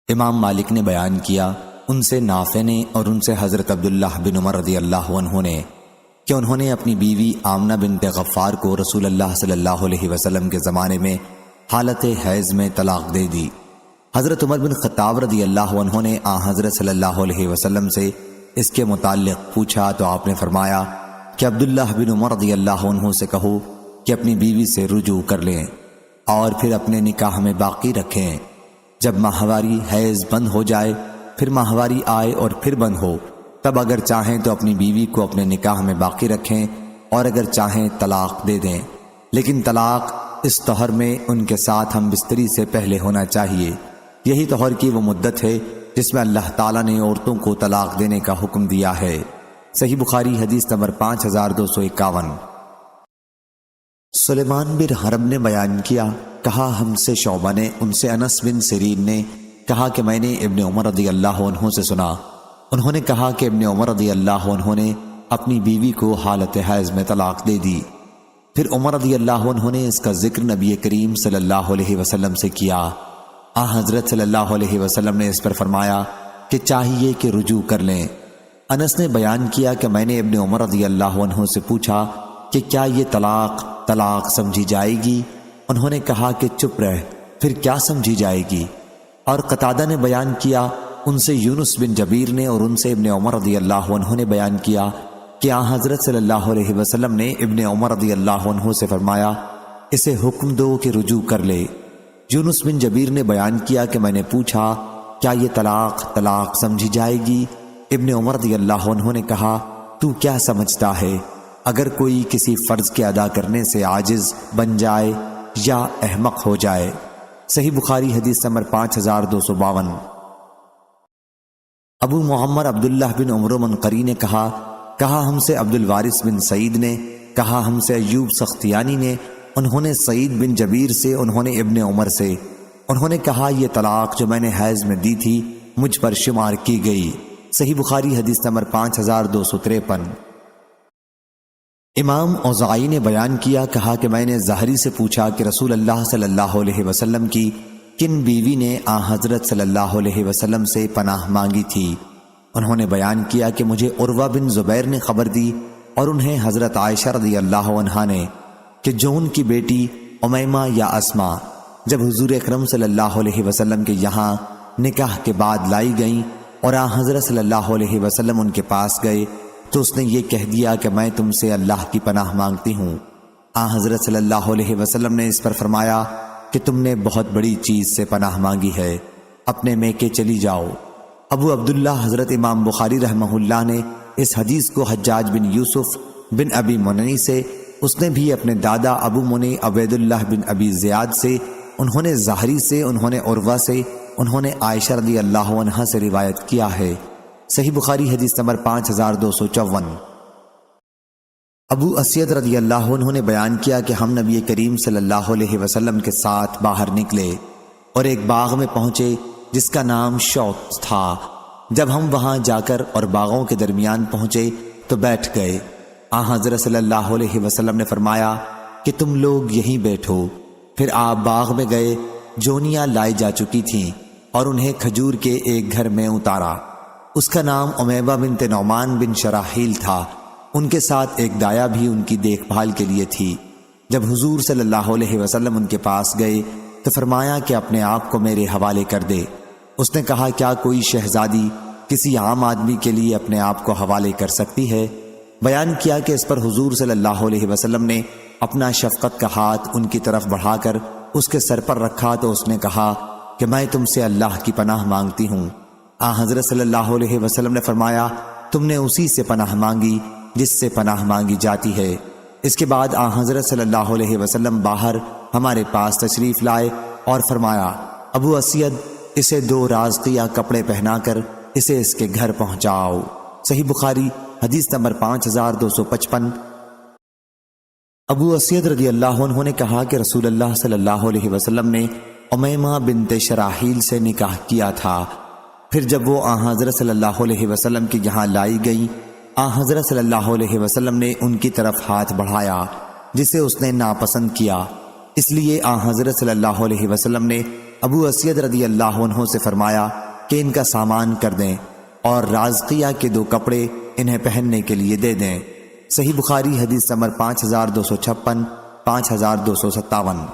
امام مالک نے بیان کیا ان سے نافع نے اور ان سے حضرت عبداللہ بن عمر رضی اللہ عنہ نے کہ انہوں نے اپنی بیوی آمنہ بنت غفار کو رسول اللہ صلی اللہ علیہ وسلم کے زمانے میں حالت حیض میں طلاق دے دی۔ حضرت عمر بن خطاب رضی اللہ عنہ نے حضرت صلی اللہ علیہ وسلم سے اس کے متعلق پوچھا تو آپ نے فرمایا کہ عبداللہ بن عمر رضی اللہ عنہ سے کہو کہ اپنی بیوی سے رجوع کر لیں اور پھر اپنے نکاح میں باقی رکھیں۔ جب ماہواری حیض بند ہو جائے پھر ماہواری آئے اور پھر بند ہو تب اگر چاہیں تو اپنی بیوی کو اپنے نکاح میں باقی رکھیں اور اگر چاہیں طلاق دے دیں، لیکن طلاق اس طہر میں ان کے ساتھ ہم بستری سے پہلے ہونا چاہیے۔ یہی طہر کی وہ مدت ہے جس میں اللہ تعالیٰ نے عورتوں کو طلاق دینے کا حکم دیا ہے۔ صحیح بخاری حدیث نمبر 5251۔ سلیمان بن حرب نے بیان کیا، کہا ہم سے شعبہ نے، ان سے انس بن سیرین نے کہا کہ میں نے ابن عمر رضی اللہ عنہ سے سنا، انہوں نے کہا کہ ابن عمر رضی اللہ عنہ نے اپنی بیوی کو حالت حیض میں طلاق دے دی۔ پھر عمر رضی اللہ عنہ نے اس کا ذکر نبی کریم صلی اللہ علیہ وسلم سے کیا۔ حضرت صلی اللہ علیہ وسلم نے اس پر فرمایا کہ چاہیے کہ رجوع کر لیں۔ انس نے بیان کیا کہ میں نے ابن عمر رضی اللہ عنہ سے پوچھا کہ کیا یہ طلاق سمجھی جائے گی؟ انہوں نے کہا کہ چپ رہ، پھر کیا سمجھی جائے گی؟ اور قتادہ نے بیان کیا ان سے یونس بن جبیر نے اور ان سے ابن عمر رضی اللہ عنہ نے بیان کیا کہ حضرت صلی اللہ علیہ وسلم نے ابن عمر رضی اللہ عنہ سے فرمایا اسے حکم دو کہ رجوع کر لے۔ یونس بن جبیر نے بیان کیا کہ میں نے پوچھا کیا یہ طلاق سمجھی جائے گی؟ ابن عمر رضی اللہ عنہ نے کہا تو کیا سمجھتا ہے؟ اگر کوئی کسی فرض کے ادا کرنے سے عاجز بن جائے یا احمق ہو جائے۔ صحیح بخاری حدیث نمبر 5252۔ ابو محمد عبداللہ بن عمرو منقری نے کہا ہم سے عبد الوارث بن سعید نے کہا ہم سے ایوب سختیانی نے، انہوں نے سعید بن جبیر سے، انہوں نے ابن عمر سے، انہوں نے کہا یہ طلاق جو میں نے حیض میں دی تھی مجھ پر شمار کی گئی۔ صحیح بخاری حدیث نمبر 5253۔ امام اوزاعی نے بیان کیا، کہا کہ میں نے زہری سے پوچھا کہ رسول اللہ صلی اللہ علیہ وسلم کی کن بیوی نے حضرت صلی اللہ علیہ وسلم سے پناہ مانگی تھی؟ انہوں نے بیان کیا کہ مجھے عروہ بن زبیر نے خبر دی اور انہیں حضرت عائشہ رضی اللہ عنہا نے کہ جو ان کی بیٹی امیمہ یا اسما جب حضور اکرم صلی اللہ علیہ وسلم کے یہاں نکاح کے بعد لائی گئیں اور حضرت صلی اللہ علیہ وسلم ان کے پاس گئے تو اس نے یہ کہہ دیا کہ میں تم سے اللہ کی پناہ مانگتی ہوں۔ حضرت صلی اللہ علیہ وسلم نے اس پر فرمایا کہ تم نے بہت بڑی چیز سے پناہ مانگی ہے، اپنے میکے چلی جاؤ۔ ابو عبداللہ حضرت امام بخاری رحمہ اللہ نے اس حدیث کو حجاج بن یوسف بن ابی منی سے، اس نے بھی اپنے دادا ابو منی عبید اللہ بن ابی زیاد سے، انہوں نے زہری سے، انہوں نے عروہ سے، انہوں نے عائشہ رضی اللہ عنہا سے روایت کیا ہے۔ صحیح بخاری حدیث نمبر 5254۔ ابو اسید رضی اللہ عنہ نے بیان کیا کہ ہم نبی کریم صلی اللہ علیہ وسلم کے ساتھ باہر نکلے اور ایک باغ میں پہنچے جس کا نام شوط تھا۔ جب ہم وہاں جا کر اور باغوں کے درمیان پہنچے تو بیٹھ گئے۔ حضرت صلی اللہ علیہ وسلم نے فرمایا کہ تم لوگ یہیں بیٹھو۔ پھر آپ باغ میں گئے، جونیاں لائی جا چکی تھیں اور انہیں کھجور کے ایک گھر میں اتارا۔ اس کا نام امیبہ بنت نعمان بن شراحیل تھا۔ ان کے ساتھ ایک دایا بھی ان کی دیکھ بھال کے لیے تھی۔ جب حضور صلی اللہ علیہ وسلم ان کے پاس گئے تو فرمایا کہ اپنے آپ کو میرے حوالے کر دے۔ اس نے کہا کیا کوئی شہزادی کسی عام آدمی کے لیے اپنے آپ کو حوالے کر سکتی ہے؟ بیان کیا کہ اس پر حضور صلی اللہ علیہ وسلم نے اپنا شفقت کا ہاتھ ان کی طرف بڑھا کر اس کے سر پر رکھا تو اس نے کہا کہ میں تم سے اللہ کی پناہ مانگتی ہوں۔ حضرت صلی اللہ علیہ وسلم نے فرمایا تم نے اسی سے پناہ مانگی جس سے پناہ مانگی جاتی ہے۔ اس کے بعد حضرت صلی اللہ علیہ وسلم باہر ہمارے پاس تشریف لائے اور فرمایا ابو اسید اسے 2 رازقیہ کپڑے پہنا کر اسے اس کے گھر پہنچاؤ۔ صحیح بخاری حدیث نمبر 5255۔ ابو اسید رضی اللہ عنہ نے کہا کہ رسول اللہ صلی اللہ علیہ وسلم نے امیمہ بنت شراحیل سے نکاح کیا تھا۔ پھر جب وہ حضرت صلی اللہ علیہ وسلم کے یہاں لائی گئی، حضرت صلی اللہ علیہ وسلم نے ان کی طرف ہاتھ بڑھایا جسے اس نے ناپسند کیا، اس لیے حضرت صلی اللہ علیہ وسلم نے ابو اسید رضی اللہ عنہ سے فرمایا کہ ان کا سامان کر دیں اور رازقیہ کے 2 کپڑے انہیں پہننے کے لیے دے دیں۔ صحیح بخاری حدیث نمبر 5256 5257۔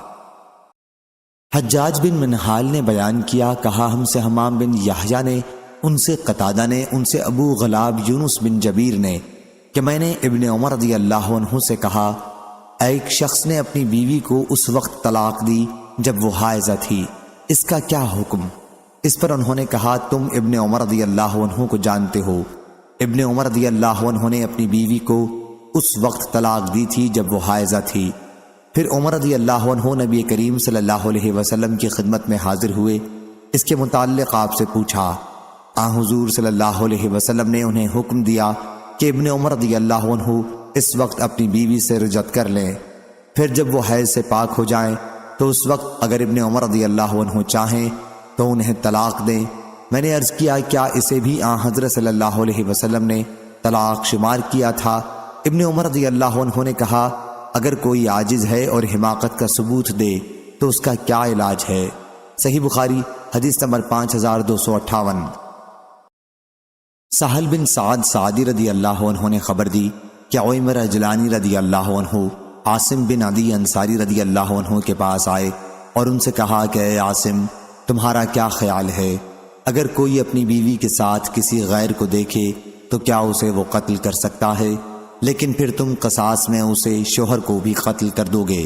حجاج بن منہال نے بیان کیا، کہا ہم سے حمام بن یحییٰ نے، ان سے قتادہ نے، ان سے ابو غلاب یونس بن جبیر نے کہ میں نے ابن عمر رضی اللہ عنہ سے کہا، ایک شخص نے اپنی بیوی کو اس وقت طلاق دی جب وہ حائضہ تھی، اس کا کیا حکم؟ اس پر انہوں نے کہا، تم ابن عمر رضی اللہ عنہ کو جانتے ہو۔ ابن عمر رضی اللہ عنہ نے اپنی بیوی کو اس وقت طلاق دی تھی جب وہ حائضہ تھی۔ پھر عمر رضی اللہ عنہ نبی کریم صلی اللہ علیہ وسلم کی خدمت میں حاضر ہوئے، اس کے متعلق آپ سے پوچھا۔ حضور صلی اللہ علیہ وسلم نے انہیں حکم دیا کہ ابن عمر رضی اللہ عنہ اس وقت اپنی بیوی سے رجعت کر لیں، پھر جب وہ حیض سے پاک ہو جائیں تو اس وقت اگر ابن عمر رضی اللہ عنہ چاہیں تو انہیں طلاق دیں۔ میں نے عرض کیا، کیا اسے بھی حضرت صلی اللہ علیہ وسلم نے طلاق شمار کیا تھا؟ ابن عمر رضی اللہ عنہ نے کہا، اگر کوئی عاجز ہے اور حماقت کا ثبوت دے تو اس کا کیا علاج ہے؟ صحیح بخاری حدیث نمبر 5258۔ سہل بن سعد سعدی رضی اللہ عنہ نے خبر دی کہ عیمر اجلانی رضی اللہ عنہ عاصم بن عدی انصاری رضی اللہ عنہ کے پاس آئے اور ان سے کہا کہ اے عاصم، تمہارا کیا خیال ہے؟ اگر کوئی اپنی بیوی کے ساتھ کسی غیر کو دیکھے تو کیا اسے وہ قتل کر سکتا ہے؟ لیکن پھر تم قصاص میں اسے شوہر کو بھی قتل کر دو گے،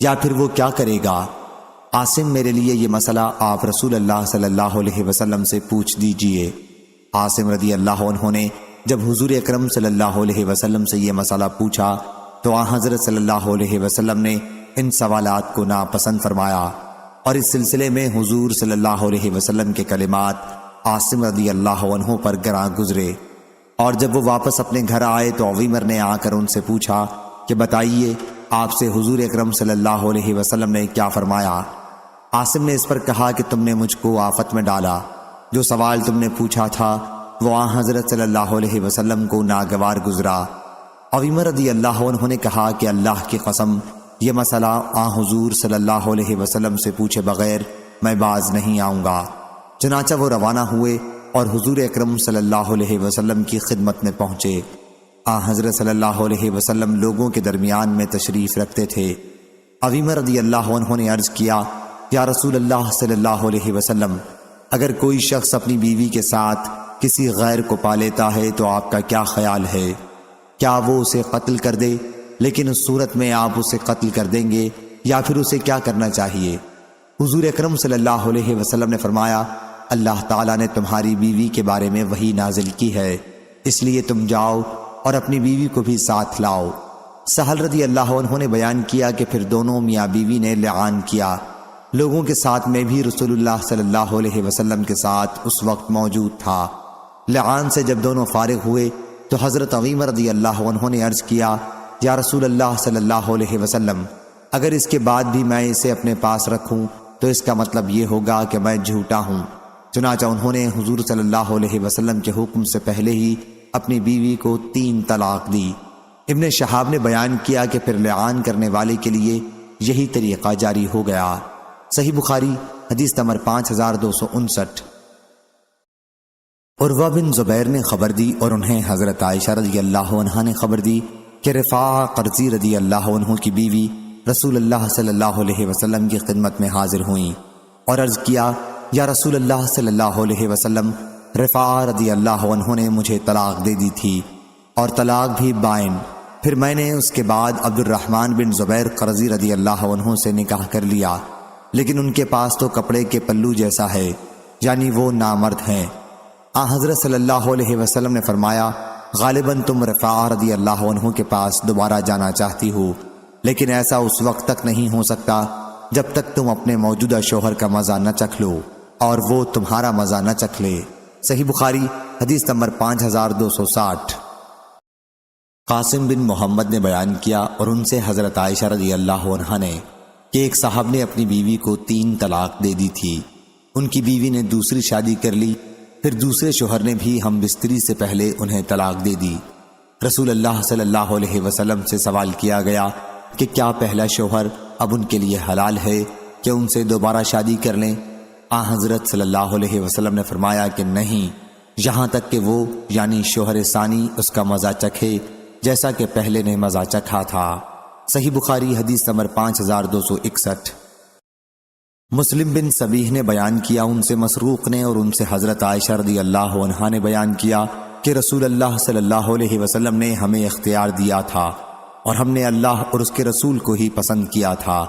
یا پھر وہ کیا کرے گا؟ عاصم، میرے لیے یہ مسئلہ آپ رسول اللہ صلی اللہ علیہ وسلم سے پوچھ دیجئے۔ عاصم رضی اللہ عنہ نے جب حضور اکرم صلی اللہ علیہ وسلم سے یہ مسئلہ پوچھا تو حضرت صلی اللہ علیہ وسلم نے ان سوالات کو ناپسند فرمایا، اور اس سلسلے میں حضور صلی اللہ علیہ وسلم کے کلمات عاصم رضی اللہ عنہ پر گراں گزرے۔ اور جب وہ واپس اپنے گھر آئے تو عویمر نے آ کر ان سے پوچھا کہ بتائیے، آپ سے حضور اکرم صلی اللہ علیہ وسلم نے کیا فرمایا؟ عاصم نے اس پر کہا کہ تم نے مجھ کو آفت میں ڈالا، جو سوال تم نے پوچھا تھا وہ حضرت صلی اللہ علیہ وسلم کو ناگوار گزرا۔ عویمر رضی اللہ عنہ نے کہا کہ اللہ کی قسم، یہ مسئلہ حضور صلی اللہ علیہ وسلم سے پوچھے بغیر میں باز نہیں آؤں گا۔ چنانچہ وہ روانہ ہوئے اور حضور اکرم صلی اللہ علیہ وسلم کی خدمت میں پہنچے۔ حضرت صلی اللہ علیہ وسلم لوگوں کے درمیان میں تشریف رکھتے تھے۔ عویمر رضی اللہ عنہ نے عرض کیا، یا رسول اللہ صلی اللہ علیہ وسلم، اگر کوئی شخص اپنی بیوی کے ساتھ کسی غیر کو پا لیتا ہے تو آپ کا کیا خیال ہے؟ کیا وہ اسے قتل کر دے؟ لیکن اس صورت میں آپ اسے قتل کر دیں گے یا پھر اسے کیا کرنا چاہیے؟ حضور اکرم صلی اللہ علیہ وسلم نے فرمایا، اللہ تعالیٰ نے تمہاری بیوی کے بارے میں وحی نازل کی ہے، اس لیے تم جاؤ اور اپنی بیوی کو بھی ساتھ لاؤ۔ سہل رضی اللہ عنہ نے بیان کیا کہ پھر دونوں میاں بیوی نے لعان کیا۔ لوگوں کے ساتھ میں بھی رسول اللہ صلی اللہ علیہ وسلم کے ساتھ اس وقت موجود تھا۔ لعان سے جب دونوں فارغ ہوئے تو حضرت عویمر رضی اللہ عنہ نے عرض کیا، یا رسول اللہ صلی اللہ علیہ وسلم، اگر اس کے بعد بھی میں اسے اپنے پاس رکھوں تو اس کا مطلب یہ ہوگا کہ میں جھوٹا ہوں۔ چنانچہ انہوں نے حضور صلی اللہ علیہ وسلم کے حکم سے پہلے ہی اپنی بیوی کو 3 طلاق دی۔ ابن شہاب نے بیان کیا کہ پھر لعان کرنے والے کے لیے یہی طریقہ جاری ہو گیا۔ صحیح بخاری حدیث نمبر 5259۔ عروہ بن زبیر نے خبر دی اور انہیں حضرت عائشہ رضی اللہ عنہا نے خبر دی کہ رفاعہ قرظی رضی اللہ عنہ کی بیوی رسول اللہ صلی اللہ علیہ وسلم کی خدمت میں حاضر ہوئیں اور عرض کیا، یا رسول اللہ صلی اللہ علیہ وسلم، رفاعہ رضی اللہ عنہ نے مجھے طلاق دے دی تھی اور طلاق بھی بائن۔ پھر میں نے اس کے بعد عبد الرحمن بن زبیر قرظی رضی اللہ عنہ سے نکاح کر لیا، لیکن ان کے پاس تو کپڑے کے پلو جیسا ہے، یعنی وہ نامرد ہیں۔ حضرت صلی اللہ علیہ وسلم نے فرمایا، غالباً تم رفاعہ رضی اللہ عنہ کے پاس دوبارہ جانا چاہتی ہو، لیکن ایسا اس وقت تک نہیں ہو سکتا جب تک تم اپنے موجودہ شوہر کا مزہ نہ چکھ لو اور وہ تمہارا مزہ نہ چکھ لے۔ صحیح بخاری حدیث نمبر 5260۔ قاسم بن محمد نے بیان کیا اور ان سے حضرت عائشہ رضی اللہ عنہا نے کہ ایک صاحب نے اپنی بیوی کو 3 طلاق دے دی تھی۔ ان کی بیوی نے دوسری شادی کر لی، پھر دوسرے شوہر نے بھی ہم بستری سے پہلے انہیں طلاق دے دی۔ رسول اللہ صلی اللہ علیہ وسلم سے سوال کیا گیا کہ کیا پہلا شوہر اب ان کے لیے حلال ہے کہ ان سے دوبارہ شادی کر لیں؟ حضرت صلی اللہ علیہ وسلم نے فرمایا کہ نہیں، یہاں تک کہ وہ یعنی شوہر ثانی اس کا مزہ چکھے جیسا کہ پہلے نے مزہ چکھا تھا۔ صحیح بخاری حدیث نمبر 5261۔ مسلم بن سبیح نے بیان کیا، ان سے مسروق نے اور ان سے حضرت عائشہ رضی اللہ عنہا نے بیان کیا کہ رسول اللہ صلی اللہ علیہ وسلم نے ہمیں اختیار دیا تھا اور ہم نے اللہ اور اس کے رسول کو ہی پسند کیا تھا،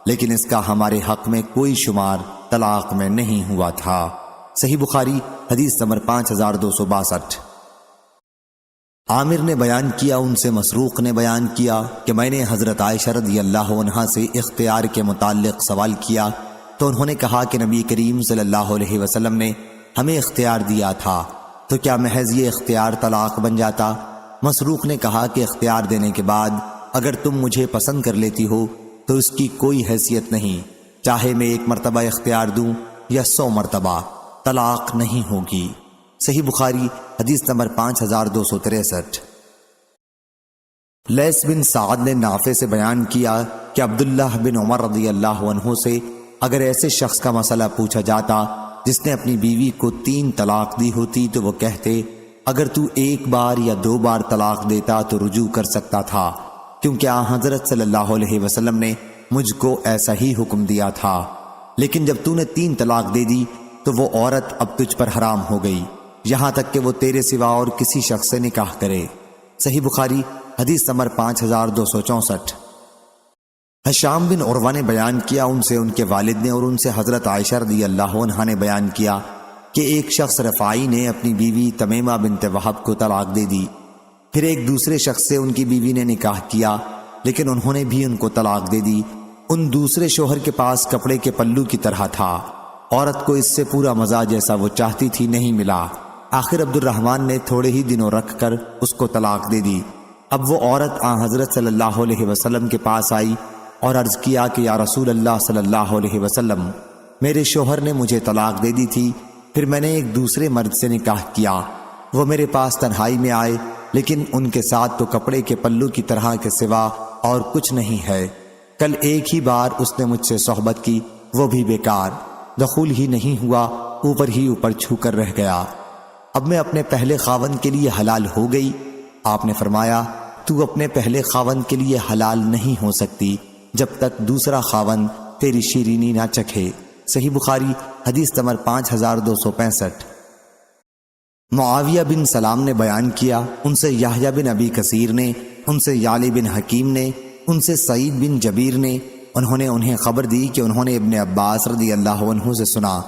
لیکن اس کا ہمارے حق میں کوئی شمار طلاق میں نہیں ہوا تھا۔ صحیح بخاری حدیث نمبر 5262۔ عامر نے بیان کیا، ان سے مسروق نے بیان کیا کہ میں نے حضرت عائشہ رضی اللہ عنہا سے اختیار کے متعلق سوال کیا تو انہوں نے کہا کہ نبی کریم صلی اللہ علیہ وسلم نے ہمیں اختیار دیا تھا، تو کیا محض یہ اختیار طلاق بن جاتا؟ مسروق نے کہا کہ اختیار دینے کے بعد اگر تم مجھے پسند کر لیتی ہو تو اس کی کوئی حیثیت نہیں، چاہے میں 1 مرتبہ اختیار دوں یا 100 مرتبہ، طلاق نہیں ہوگی۔ صحیح بخاری حدیث نمبر 5263۔ لیث بن سعد نے نافع سے بیان کیا کہ عبداللہ بن عمر رضی اللہ عنہ سے اگر ایسے شخص کا مسئلہ پوچھا جاتا جس نے اپنی بیوی کو 3 طلاق دی ہوتی تو وہ کہتے اگر تو 1 بار یا 2 بار طلاق دیتا تو رجوع کر سکتا تھا، کیونکہ حضرت صلی اللہ علیہ وسلم نے مجھ کو ایسا ہی حکم دیا تھا، لیکن جب تو نے 3 طلاق دے دی تو وہ عورت اب تجھ پر حرام ہو گئی، یہاں تک کہ وہ تیرے سوا اور کسی شخص سے نکاح کرے۔ صحیح بخاری حدیث نمبر 5264۔ ہشام بن عروہ نے بیان کیا، ان سے ان کے والد نے اور ان سے حضرت عائشہ رضی اللہ عنہا نے بیان کیا کہ ایک شخص رفاعی نے اپنی بیوی تمیمہ بنت وہب کو طلاق دے دی، پھر ایک دوسرے شخص سے ان کی بیوی نے نکاح کیا لیکن انہوں نے بھی ان کو طلاق دے دی۔ ان دوسرے شوہر کے پاس کپڑے کے پلو کی طرح تھا، عورت کو اس سے پورا مزہ جیسا وہ چاہتی تھی نہیں ملا، آخر عبد الرحمن نے تھوڑے ہی دنوں رکھ کر اس کو طلاق دے دی۔ اب وہ عورت حضرت صلی اللہ علیہ وسلم کے پاس آئی اور عرض کیا کہ یا رسول اللہ صلی اللہ علیہ وسلم، میرے شوہر نے مجھے طلاق دے دی تھی، پھر میں نے ایک دوسرے مرد سے نکاح کیا، وہ میرے پاس تنہائی میں آئے لیکن ان کے ساتھ تو کپڑے کے پلو کی طرح کے سوا اور کچھ نہیں ہے، کل ایک ہی بار اس نے مجھ سے صحبت کی، وہ بھی بیکار، دخول ہی نہیں ہوا، اوپر ہی اوپر چھو کر رہ گیا، اب میں اپنے پہلے خاوند کے لیے حلال ہو گئی؟ آپ نے فرمایا تو اپنے پہلے خاوند کے لیے حلال نہیں ہو سکتی جب تک دوسرا خاوند تیری شیرینی نہ چکھے۔ صحیح بخاری حدیث نمبر 5265۔ معاویہ بن سلام نے بیان کیا، ان سے یحییٰ بن ابی کثیر نے، ان سے یعلی بن حکیم نے، ان سے سعید بن جبیر نے، انہیں خبر دی کہ انہوں نے ابن عباس رضی اللہ عنہ سے سنا،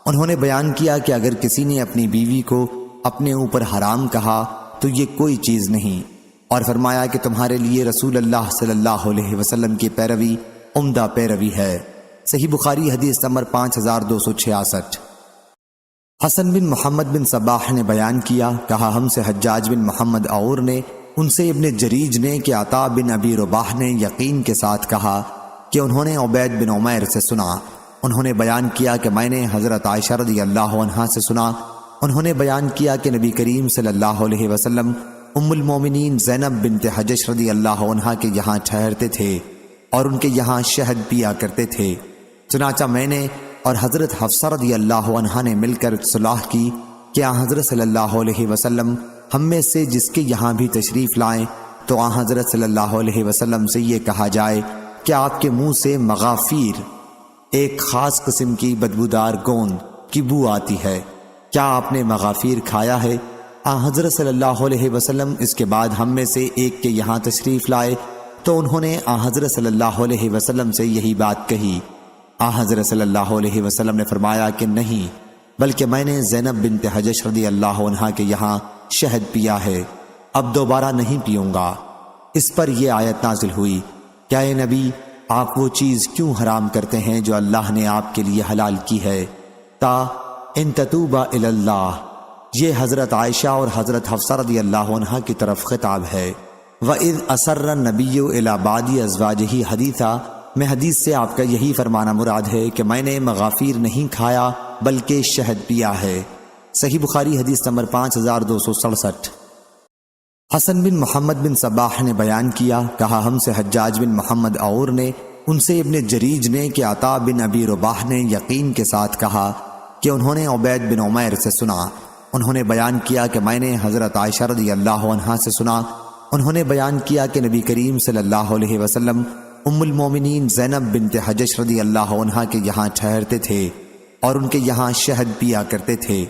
انہوں نے بیان کیا کہ اگر کسی نے اپنی بیوی کو اپنے اوپر حرام کہا تو یہ کوئی چیز نہیں، اور فرمایا کہ تمہارے لیے رسول اللہ صلی اللہ علیہ وسلم کی پیروی عمدہ پیروی ہے۔ صحیح بخاری حدیث نمبر 5266۔ حسن بن محمد بن صباح نے بیان کیا، کہا ہم سے حجاج بن محمد عور نے، ان سے ابن جریج نے کہ عطا بن ابی رباح نے یقین کے ساتھ کہا کہ انہوں نے عبید بن عمیر سے سنا، انہوں نے بیان کیا کہ میں نے حضرت عائشہ رضی اللہ عنہا سے سنا، انہوں نے بیان کیا کہ نبی کریم صلی اللہ علیہ وسلم ام المومنین زینب بنت حجش رضی اللہ عنہا کے یہاں ٹھہرتے تھے اور ان کے یہاں شہد پیا کرتے تھے، چنانچہ میں نے اور حضرت حفصہ رضی اللہ عنہا نے مل کر صلاح کی کہ حضرت صلی اللہ علیہ وسلم ہم میں سے جس کے یہاں بھی تشریف لائیں تو حضرت صلی اللہ علیہ وسلم سے یہ کہا جائے کہ آپ کے منہ سے مغافیر، ایک خاص قسم کی بدبودار گوند کی بو آتی ہے، کیا آپ نے مغافیر کھایا ہے؟ حضرت صلی اللہ علیہ وسلم اس کے بعد ہم میں سے ایک کے یہاں تشریف لائے تو انہوں نے حضرت صلی اللہ علیہ وسلم سے یہی بات کہی، حضرت صلی اللہ علیہ وسلم نے فرمایا کہ نہیں، بلکہ میں نے زینب بنت حجش رضی اللہ عنہا کے یہاں شہد پیا ہے، اب دوبارہ نہیں پیوں گا۔ اس پر یہ آیت نازل ہوئی، کیا اے نبی آپ وہ چیز کیوں حرام کرتے ہیں جو اللہ نے آپ کے لیے حلال کی ہے، تا ان تتوبا الی اللہ۔ یہ حضرت عائشہ اور حضرت حفصہ رضی اللہ عنہا کی طرف خطاب ہے۔ وَإِذْ أَسَرَّ النَّبِيُّ إِلَى بَعْضِ أَزْوَاجِهِ حَدِيثًا، میں حدیث سے آپ کا یہی فرمانا مراد ہے کہ میں نے مغافیر نہیں کھایا بلکہ شہد پیا ہے۔ صحیح بخاری حدیث نمبر 5267۔ حسن بن محمد بن صباح نے بیان کیا، کہا ہم سے حجاج بن محمد عور نے، ان سے ابن جریج نے کہ عطا بن ابی رباح نے یقین کے ساتھ کہا کہ انہوں نے عبید بن عمیر سے سنا، انہوں نے بیان کیا کہ میں نے حضرت عائشہ رضی اللہ عنہا سے سنا، انہوں نے بیان کیا کہ نبی کریم صلی اللہ علیہ وسلم ام المومنین زینب بنت حجش رضی اللہ عنہا کے یہاں ٹھہرتے تھے اور ان کے یہاں شہد پیا کرتے تھے۔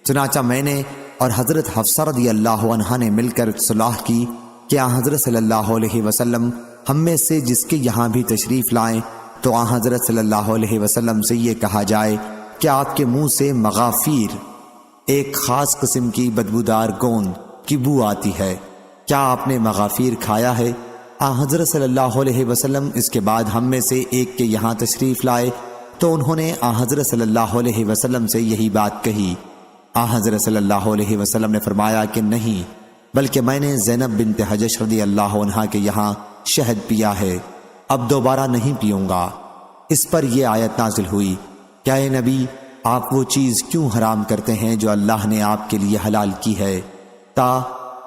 چنانچہ میں نے اور حضرت حفصہ رضی اللہ عنہا نے مل کر صلاح کی کہ آن حضرت صلی اللہ علیہ وسلم ہم میں سے جس کے یہاں بھی تشریف لائیں تو آن حضرت صلی اللہ علیہ وسلم سے یہ کہا جائے کہ آپ کے منہ سے مغافیر، ایک خاص قسم کی بدبودار گوند کی بو آتی ہے، کیا آپ نے مغافیر کھایا ہے؟ آن حضرت صلی اللہ علیہ وسلم اس کے بعد ہم میں سے ایک کے یہاں تشریف لائے تو انہوں نے آن حضرت صلی اللہ علیہ وسلم سے یہی بات کہی۔ آن حضرت صلی اللہ علیہ وسلم نے فرمایا کہ نہیں، بلکہ میں نے زینب بنت حجش رضی اللہ عنہا کے یہاں شہد پیا ہے، اب دوبارہ نہیں پیوں گا۔ اس پر یہ آیت نازل ہوئی، کیا اے نبی آپ وہ چیز کیوں حرام کرتے ہیں جو اللہ نے آپ کے لیے حلال کی ہے؟ تا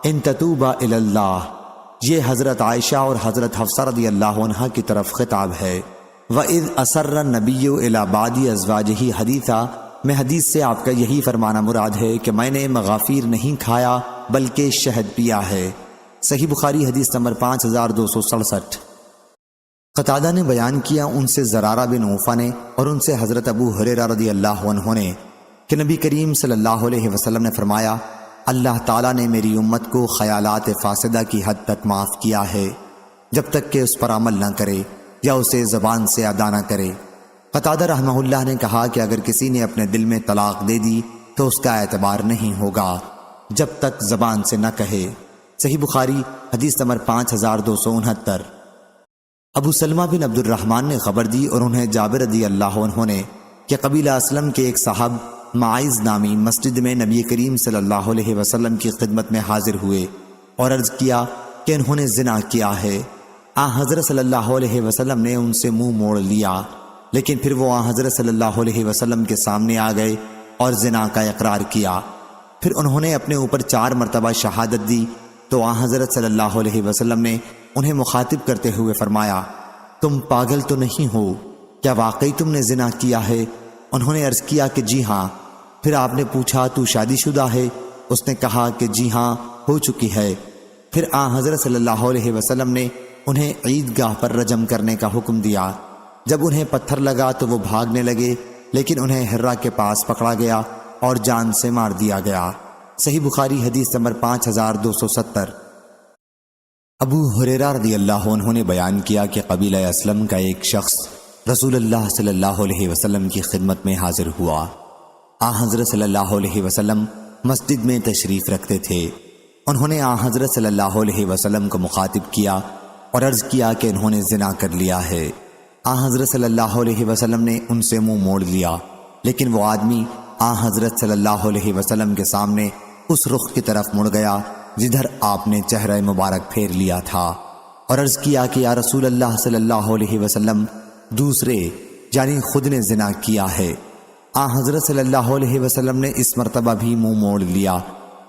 ان تتوبا الی اللہ، یہ حضرت عائشہ اور حضرت حفصہ رضی اللہ عنہا کی طرف خطاب ہے۔ وَإِذْ أَسَرَّ النَّبِيُّ إِلَى بَعْضِ أَزْوَاجِهِ حَدِيثًا، میں حدیث سے آپ کا یہی فرمانا مراد ہے کہ میں نے مغافیر نہیں کھایا بلکہ شہد پیا ہے۔ صحیح بخاری حدیث نمبر 5267۔ قتادہ نے بیان کیا ان سے زرارہ بن عوفہ نے اور ان سے حضرت ابو ہریرہ رضی اللہ عنہ نے کہ نبی کریم صلی اللہ علیہ وسلم نے فرمایا، اللہ تعالیٰ نے میری امت کو خیالات فاسدہ کی حد تک معاف کیا ہے جب تک کہ اس پر عمل نہ کرے یا اسے زبان سے ادا نہ کرے۔ قتادہ رحمہ اللہ نے کہا کہ اگر کسی نے اپنے دل میں طلاق دے دی تو اس کا اعتبار نہیں ہوگا جب تک زبان سے نہ کہے۔ صحیح بخاری حدیث نمبر 5269۔ ابو سلمہ بن عبد الرحمن نے خبر دی اور انہیں جابر رضی اللہ عنہ نے کہ قبیلہ اسلم کے ایک صاحب معاذ نامی مسجد میں نبی کریم صلی اللہ علیہ وسلم کی خدمت میں حاضر ہوئے اور عرض کیا کہ انہوں نے زنا کیا ہے۔ آن حضرت صلی اللہ علیہ وسلم نے ان سے منہ موڑ لیا، لیکن پھر وہ آن حضرت صلی اللہ علیہ وسلم کے سامنے آ گئے اور زنا کا اقرار کیا۔ پھر انہوں نے اپنے اوپر 4 مرتبہ شہادت دی تو آن حضرت صلی اللہ علیہ وسلم نے انہیں مخاطب کرتے ہوئے فرمایا، تم پاگل تو نہیں ہو؟ کیا واقعی تم نے زنا کیا ہے؟ انہوں نے عرض کیا کہ جی ہاں۔ پھر آپ نے پوچھا تو شادی شدہ ہے؟ اس نے کہا کہ جی ہاں ہو چکی ہے۔ پھر آن حضرت صلی اللہ علیہ وسلم نے انہیں عیدگاہ پر رجم کرنے کا حکم دیا۔ جب انہیں پتھر لگا تو وہ بھاگنے لگے، لیکن انہیں ہرہ کے پاس پکڑا گیا اور جان سے مار دیا گیا۔ صحیح بخاری حدیث نمبر 5270۔ ابو ہریرہ رضی اللہ عنہ نے بیان کیا کہ قبیلہ اسلم کا ایک شخص رسول اللہ صلی اللہ علیہ وسلم کی خدمت میں حاضر ہوا۔ آن حضرت صلی اللہ علیہ وسلم مسجد میں تشریف رکھتے تھے۔ انہوں نے آن حضرت صلی اللہ علیہ وسلم کو مخاطب کیا اور عرض کیا کہ انہوں نے زنا کر لیا ہے۔ آن حضرت صلی اللہ علیہ وسلم نے ان سے منہ موڑ لیا، لیکن وہ آدمی آن حضرت صلی اللہ علیہ وسلم کے سامنے اس رخ کی طرف مڑ گیا جدھر آپ نے چہرہ مبارک پھیر لیا تھا اور عرض کیا کہ یا رسول اللہ صلی اللہ علیہ وسلم، دوسرے یعنی خود نے زنا کیا ہے۔ آن حضرت صلی اللہ علیہ وسلم نے اس مرتبہ بھی منہ موڑ لیا،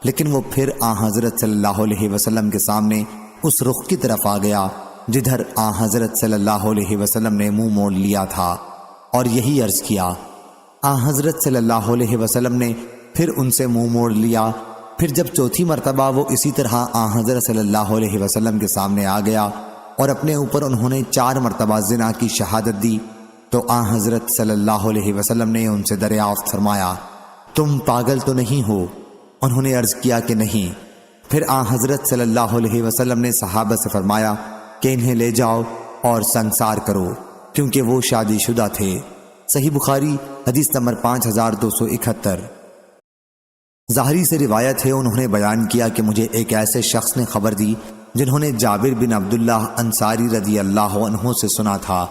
لیکن وہ پھر آن حضرت صلی اللہ علیہ وسلم کے سامنے اس رخ کی طرف آ گیا جدھر آن حضرت صلی اللہ علیہ وسلم نے منہ موڑ لیا تھا اور یہی عرض کیا۔ آن حضرت صلی اللہ علیہ وسلم نے پھر ان سے منہ موڑ لیا۔ پھر جب چوتھی مرتبہ وہ اسی طرح آن حضرت صلی اللہ علیہ وسلم کے سامنے آ گیا اور اپنے اوپر انہوں نے 4 مرتبہ زنا کی شہادت دی تو آن حضرت صلی اللہ علیہ وسلم نے ان سے دریافت فرمایا، تم پاگل تو نہیں ہو؟ انہوں نے عرض کیا کہ نہیں۔ پھر آن حضرت صلی اللہ علیہ وسلم نے صحابہ سے فرمایا کہ انہیں لے جاؤ اور سنسار کرو، کیونکہ وہ شادی شدہ تھے۔ صحیح بخاری حدیث نمبر 5271۔ ظاہری سے روایت ہے، انہوں نے بیان کیا کہ مجھے ایک ایسے شخص نے خبر دی جنہوں نے جابر بن عبداللہ انصاری رضی اللہ عنہ سے سنا تھا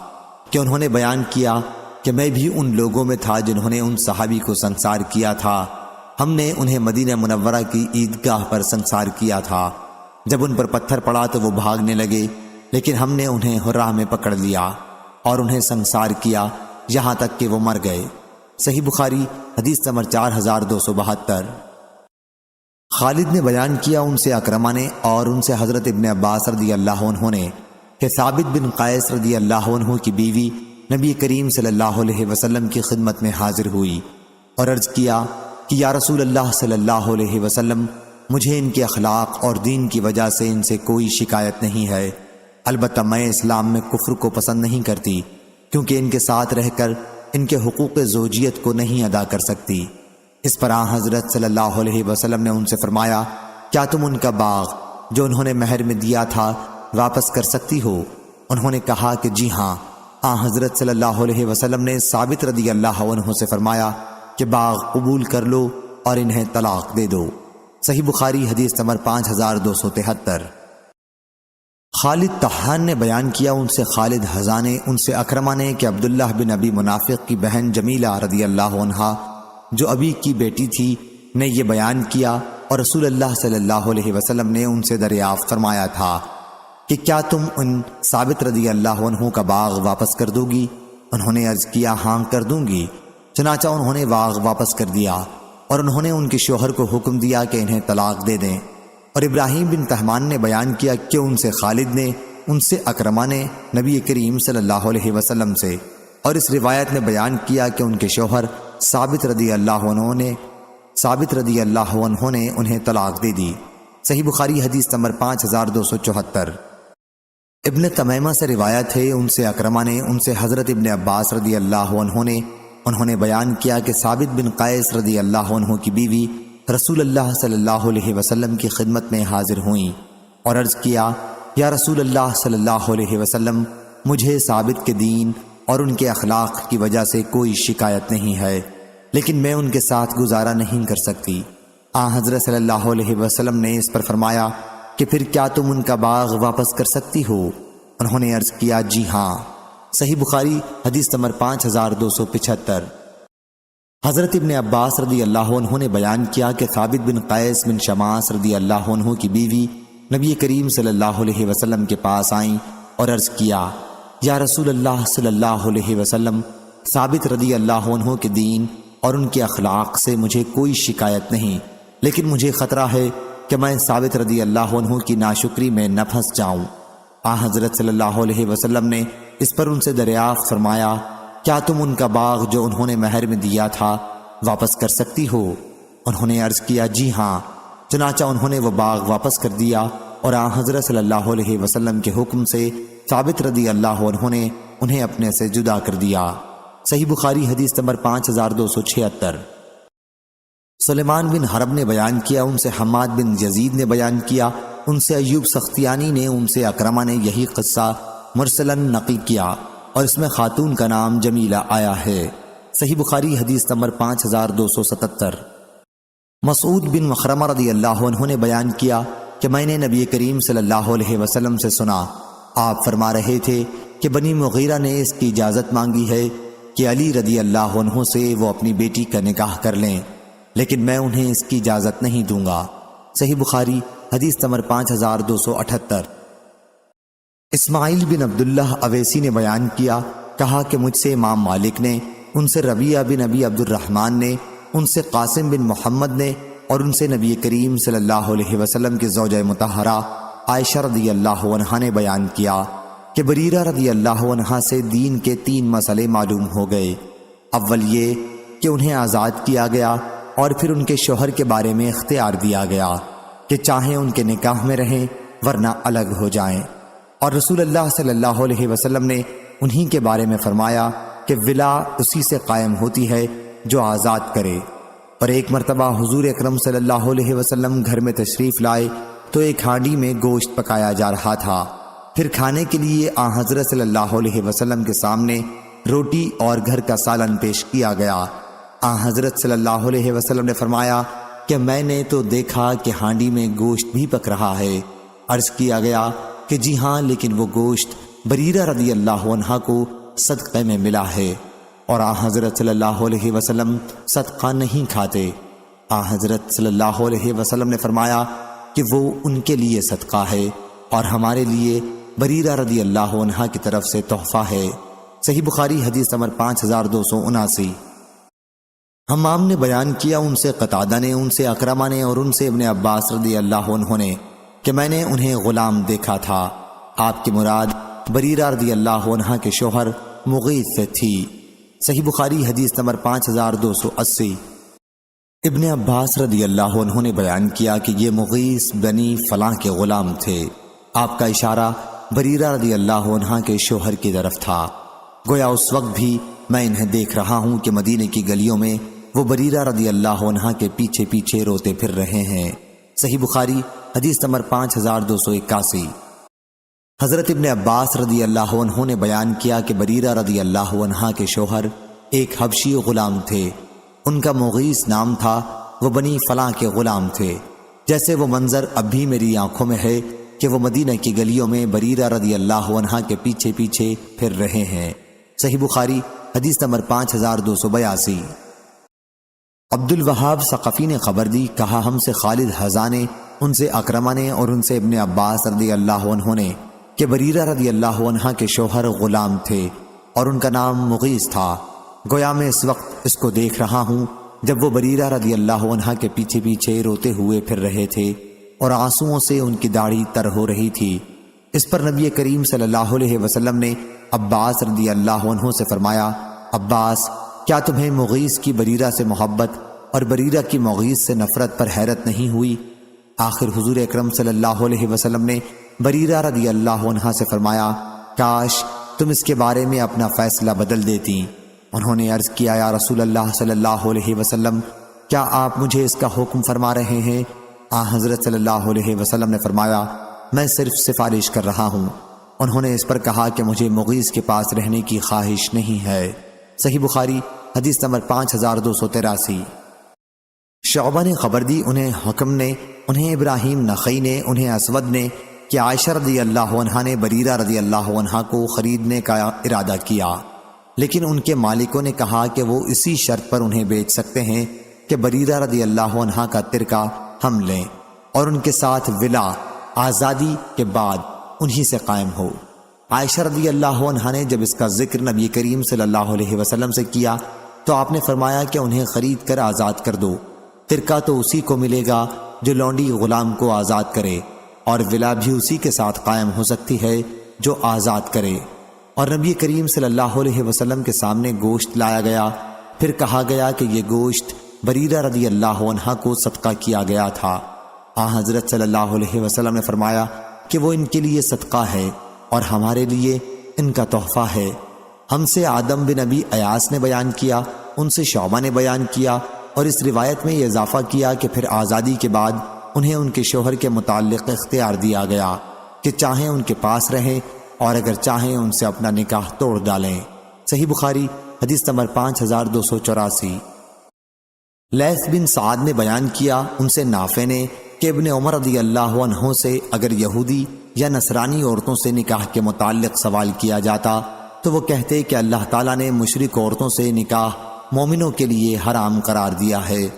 کہ انہوں نے بیان کیا کہ میں بھی ان لوگوں میں تھا جنہوں نے ان صحابی کو سنسار کیا تھا۔ ہم نے انہیں مدینہ منورہ کی عیدگاہ پر سنسار کیا تھا۔ جب ان پر پتھر پڑا تو وہ بھاگنے لگے، لیکن ہم نے انہیں ہرہ میں پکڑ لیا اور انہیں سنسار کیا یہاں تک کہ وہ مر گئے۔ صحیح بخاری حدیث نمبر 4272۔ خالد نے بیان کیا ان سے اکرمہ نے اور ان سے حضرت ابن عباس رضی اللہ عنہ نے کہ ثابت بن قیس رضی اللہ عنہ کی بیوی نبی کریم صلی اللہ علیہ وسلم کی خدمت میں حاضر ہوئی اور عرض کیا کہ یا رسول اللہ صلی اللہ علیہ وسلم، مجھے ان کے اخلاق اور دین کی وجہ سے ان سے کوئی شکایت نہیں ہے، البتہ میں اسلام میں کفر کو پسند نہیں کرتی، کیونکہ ان کے ساتھ رہ کر ان کے حقوق زوجیت کو نہیں ادا کر سکتی۔ اس پر حضرت صلی اللہ علیہ وسلم نے ان سے فرمایا، کیا تم ان کا باغ جو انہوں نے مہر میں دیا تھا واپس کر سکتی ہو؟ انہوں نے کہا کہ جی ہاں۔ حضرت صلی اللہ علیہ وسلم نے ثابت رضی اللہ عنہ سے فرمایا کہ باغ قبول کر لو اور انہیں طلاق دے دو۔ صحیح بخاری حدیث نمبر 5273۔ خالد طحان نے بیان کیا، ان سے خالد حذا نے، ان سے اکرمہ نے کہ عبداللہ بن ابی منافق کی بہن جمیلہ رضی اللہ عنہا جو ابی کی بیٹی تھی نے یہ بیان کیا، اور رسول اللہ صلی اللہ علیہ وسلم نے ان سے دریافت فرمایا تھا کہ کیا تم ان ثابت رضی اللہ عنہ کا باغ واپس کر دو گی؟ انہوں نے عرض کیا ہاں کر دوں گی۔ چنانچہ انہوں نے باغ واپس کر دیا اور انہوں نے ان کے شوہر کو حکم دیا کہ انہیں طلاق دے دیں۔ اور ابراہیم بن طہمان نے بیان کیا کہ ان سے خالد نے، ان سے اکرمہ نے نبی کریم صلی اللہ علیہ وسلم سے، اور اس روایت نے بیان کیا کہ ان کے شوہر ثابت رضی اللہ عنہ نے انہیں طلاق دے دی۔ صحیح بخاری حدیث نمبر 5274۔ ابن تمیمہ سے روایت ہے، ان سے اکرمہ نے، ان سے حضرت ابن عباس رضی اللہ عنہ نے، انہوں نے بیان کیا کہ ثابت بن قیس رضی اللہ عنہ کی بیوی رسول اللہ صلی اللہ علیہ وسلم کی خدمت میں حاضر ہوئیں اور عرض کیا، یا رسول اللہ صلی اللہ علیہ وسلم، مجھے ثابت کے دین اور ان کے اخلاق کی وجہ سے کوئی شکایت نہیں ہے، لیکن میں ان کے ساتھ گزارا نہیں کر سکتی۔ حضرت صلی اللہ علیہ وسلم نے اس پر فرمایا کہ پھر کیا تم ان کا باغ واپس کر سکتی ہو؟ انہوں نے عرض کیا جی ہاں۔ صحیح بخاری حدیث نمبر 5275۔ حضرت ابن عباس رضی اللہ عنہ نے بیان کیا کہ ثابت بن قیس بن شماس رضی اللہ عنہ کی بیوی نبی کریم صلی اللہ علیہ وسلم کے پاس آئیں اور عرض کیا، یا رسول اللہ صلی اللہ علیہ وسلم، ثابت رضی اللہ عنہ کے دین اور ان کے اخلاق سے مجھے کوئی شکایت نہیں، لیکن مجھے خطرہ ہے کہ میں ثابت رضی اللہ عنہ کی ناشکری میں نہ پھنس جاؤں۔ حضرت صلی اللہ علیہ وسلم نے اس پر ان سے دریافت فرمایا، کیا تم ان کا باغ جو انہوں نے مہر میں دیا تھا واپس کر سکتی ہو؟ انہوں نے عرض کیا جی ہاں۔ چنانچہ انہوں نے وہ باغ واپس کر دیا اور حضرت صلی اللہ علیہ وسلم کے حکم سے ثابت رضی اللہ عنہ نے انہیں اپنے سے جدا کر دیا۔ صحیح بخاری حدیث نمبر 5276۔ سلیمان بن حرب نے بیان کیا، ان سے حماد بن یزید نے بیان کیا، ان سے ایوب سختیانی نے، ان سے اکرمہ نے یہی قصہ مرسلاً نقل کیا اور اس میں خاتون کا نام جمیلہ آیا ہے۔ صحیح بخاری حدیث نمبر 5277۔ مسعود بن مخرمہ رضی اللہ عنہ نے بیان کیا کہ میں نے نبی کریم صلی اللہ علیہ وسلم سے سنا، آپ فرما رہے تھے کہ بنی مغیرہ نے اس کی اجازت مانگی ہے کہ علی رضی اللہ عنہ سے وہ اپنی بیٹی کا نکاح کر لیں، لیکن میں انہیں اس کی اجازت نہیں دوں گا۔ صحیح بخاری حدیث نمبر 5278۔ اسماعیل بن عبداللہ اویسی نے بیان کیا، کہا کہ مجھ سے امام مالک نے، ان سے ربیعہ بن ابی عبد الرحمن نے، ان سے قاسم بن محمد نے، اور ان سے نبی کریم صلی اللہ علیہ وسلم کی زوجہ مطہرہ عائشہ رضی اللہ عنہا نے بیان کیا کہ بریرہ رضی اللہ عنہا سے دین کے 3 مسئلے معلوم ہو گئے۔ اول یہ کہ انہیں آزاد کیا گیا، اور پھر ان کے شوہر کے بارے میں اختیار دیا گیا کہ چاہیں ان کے نکاح میں رہیں ورنہ الگ ہو جائیں، اور رسول اللہ صلی اللہ علیہ وسلم نے انہی کے بارے میں فرمایا کہ ولا اسی سے قائم ہوتی ہے جو آزاد کرے۔ اور ایک مرتبہ حضور اکرم صلی اللہ علیہ وسلم گھر میں تشریف لائے تو ایک ہانڈی میں گوشت پکایا جا رہا تھا، پھر کھانے کے لیے حضرت صلی اللہ علیہ وسلم کے سامنے روٹی اور گھر کا سالن پیش کیا گیا۔ حضرت صلی اللہ علیہ وسلم نے فرمایا کہ میں نے تو دیکھا کہ ہانڈی میں گوشت بھی پک رہا ہے۔ عرض کیا گیا کہ جی ہاں، لیکن وہ گوشت بریرہ رضی اللہ عنہا کو صدقے میں ملا ہے، اور حضرت صلی اللہ علیہ وسلم صدقہ نہیں کھاتے۔ حضرت صلی اللہ علیہ وسلم نے فرمایا کہ وہ ان کے لیے صدقہ ہے اور ہمارے لیے بریرہ رضی اللہ عنہا کی طرف سے تحفہ ہے۔ صحیح بخاری حدیث نمبر 5279۔ حمام نے بیان کیا، ان سے قتادہ نے، ان سے اکرمہ نے، اور ان سے ابن عباس رضی اللہ عنہ نے کہ میں نے انہیں غلام دیکھا تھا۔ آپ کی مراد بریرہ رضی اللہ عنہا کے شوہر مغیث سے تھی۔ صحیح بخاری حدیث نمبر 5280۔ ابن عباس رضی اللہ عنہ نے بیان کیا کہ یہ مغیث بنی فلاں کے غلام تھے۔ آپ کا اشارہ بریرہ رضی اللہ عنہا کے شوہر کی طرف تھا۔ گویا اس وقت بھی میں انہیں دیکھ رہا ہوں کہ مدینے کی گلیوں میں وہ بریرہ رضی اللہ عنہا کے پیچھے پیچھے روتے پھر رہے ہیں۔ صحیح بخاری حدیث نمبر 5281۔ حضرت ابن عباس رضی اللہ عنہ نے بیان کیا کہ بریرہ رضی اللہ عنہا کے شوہر ایک حبشی غلام تھے، ان کا مغیث نام تھا، وہ بنی فلاں کے غلام تھے۔ جیسے وہ منظر اب بھی میری آنکھوں میں ہے کہ وہ مدینہ کی گلیوں میں بریرہ رضی اللہ عنہا کے پیچھے پیچھے پھر رہے ہیں۔ صحیح بخاری حدیث نمبر 5282۔ عبد الوہاب ثقفی نے خبر دی، کہا ہم سے خالد حذا نے، ان سے اکرمہ نے اور ان سے ابن عباس رضی اللہ عنہ نے کہ بریرہ رضی اللہ عنہا کے شوہر غلام تھے اور ان کا نام مغیث تھا۔ گویا میں اس وقت اس کو دیکھ رہا ہوں جب وہ بریرہ رضی اللہ عنہا کے پیچھے پیچھے روتے ہوئے پھر رہے تھے اور آنسوؤں سے ان کی داڑھی تر ہو رہی تھی۔ اس پر نبی کریم صلی اللہ علیہ وسلم نے عباس رضی اللہ عنہ سے فرمایا، عباس کیا تمہیں مغیث کی بریرہ سے محبت اور بریرہ کی مغیث سے نفرت پر حیرت نہیں ہوئی؟ آخر حضور اکرم صلی اللہ علیہ وسلم نے بریرہ رضی اللہ عنہا سے فرمایا، کاش تم اس کے بارے میں اپنا فیصلہ بدل دیتی۔ انہوں نے عرض کیا، یا رسول اللہ صلی اللہ علیہ وسلم، کیا آپ مجھے اس کا حکم فرما رہے ہیں؟ حضرت صلی اللہ علیہ وسلم نے فرمایا، میں صرف سفارش کر رہا ہوں۔ انہوں نے اس پر کہا کہ مجھے مغیث کے پاس رہنے کی خواہش نہیں ہے۔ صحیح بخاری حدیث نمبر 5283۔ شعبہ نے خبر دی، انہیں حکم نے، انہیں ابراہیم نخعی نے، انہیں اسود نے کہ عائشہ رضی اللہ عنہا نے بریرہ رضی اللہ عنہا کو خریدنے کا ارادہ کیا، لیکن ان کے مالکوں نے کہا کہ وہ اسی شرط پر انہیں بیچ سکتے ہیں کہ بریرہ رضی اللہ عنہا کا ترکہ ہم لیں اور ان کے ساتھ ولا آزادی کے بعد انہی سے قائم ہو۔ عائشہ رضی اللہ عنہا نے جب اس کا ذکر نبی کریم صلی اللہ علیہ وسلم سے کیا تو آپ نے فرمایا کہ انہیں خرید کر آزاد کر دو، ترکہ تو اسی کو ملے گا جو لونڈی غلام کو آزاد کرے، اور ولا بھی اسی کے ساتھ قائم ہو سکتی ہے جو آزاد کرے۔ اور نبی کریم صلی اللہ علیہ وسلم کے سامنے گوشت لایا گیا، پھر کہا گیا کہ یہ گوشت بریرہ رضی اللہ عنہا کو صدقہ کیا گیا تھا۔ حضرت صلی اللہ علیہ وسلم نے فرمایا کہ وہ ان کے لیے صدقہ ہے اور ہمارے لیے ان کا تحفہ ہے۔ ہم سے آدم بن ابی ایاس نے بیان کیا، ان سے شعبہ نے بیان کیا، اور اس روایت میں یہ اضافہ کیا کہ پھر آزادی کے بعد انہیں ان کے شوہر کے متعلق اختیار دیا گیا کہ چاہیں ان کے پاس رہیں اور اگر چاہیں ان سے اپنا نکاح توڑ ڈالیں۔ صحیح بخاری حدیث نمبر 5284۔ لیث بن سعد نے بیان کیا، ان سے نافع نے کہ ابن عمر رضی اللہ عنہ سے اگر یہودی یا نصرانی عورتوں سے نکاح کے متعلق سوال کیا جاتا تو وہ کہتے کہ اللہ تعالیٰ نے مشرک عورتوں سے نکاح مومنوں کے لیے حرام قرار دیا ہے،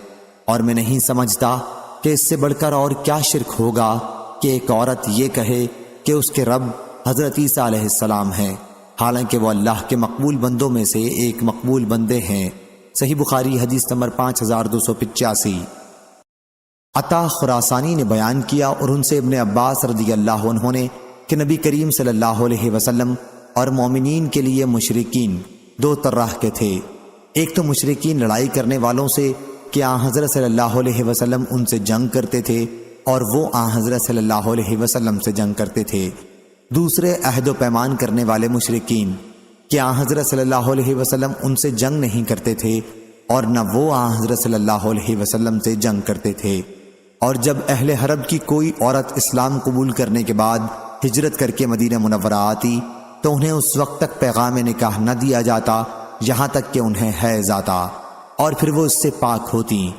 اور میں نہیں سمجھتا کہ اس سے بڑھ کر اور کیا شرک ہوگا کہ ایک عورت یہ کہے کہ اس کے رب حضرت عیسیٰ علیہ السلام ہیں، حالانکہ وہ اللہ کے مقبول بندوں میں سے ایک مقبول بندے ہیں۔ صحیح بخاری حدیث نمبر 5285۔ عطا خراسانی نے بیان کیا اور ان سے ابن عباس رضی اللہ عنہ نے کہ نبی کریم صلی اللہ علیہ وسلم اور مومنین کے لیے مشرکین دو طرح کے تھے، ایک تو مشرکین لڑائی کرنے والوں سے کہ حضرت صلی اللہ علیہ وسلم ان سے جنگ کرتے تھے اور وہ حضرت صلی اللہ علیہ وسلم سے جنگ کرتے تھے، دوسرے عہد و پیمان کرنے والے مشرکین کہ حضرت صلی اللہ علیہ وسلم ان سے جنگ نہیں کرتے تھے اور نہ وہ حضرت صلی اللہ علیہ وسلم سے جنگ کرتے تھے۔ اور جب اہل حرب کی کوئی عورت اسلام قبول کرنے کے بعد ہجرت کر کے مدینہ منورہ آتی تو انہیں اس وقت تک پیغام نکاح نہ دیا جاتا یہاں تک کہ انہیں حیض آتا، اور پھر وہ اس سے پاک ہوتی،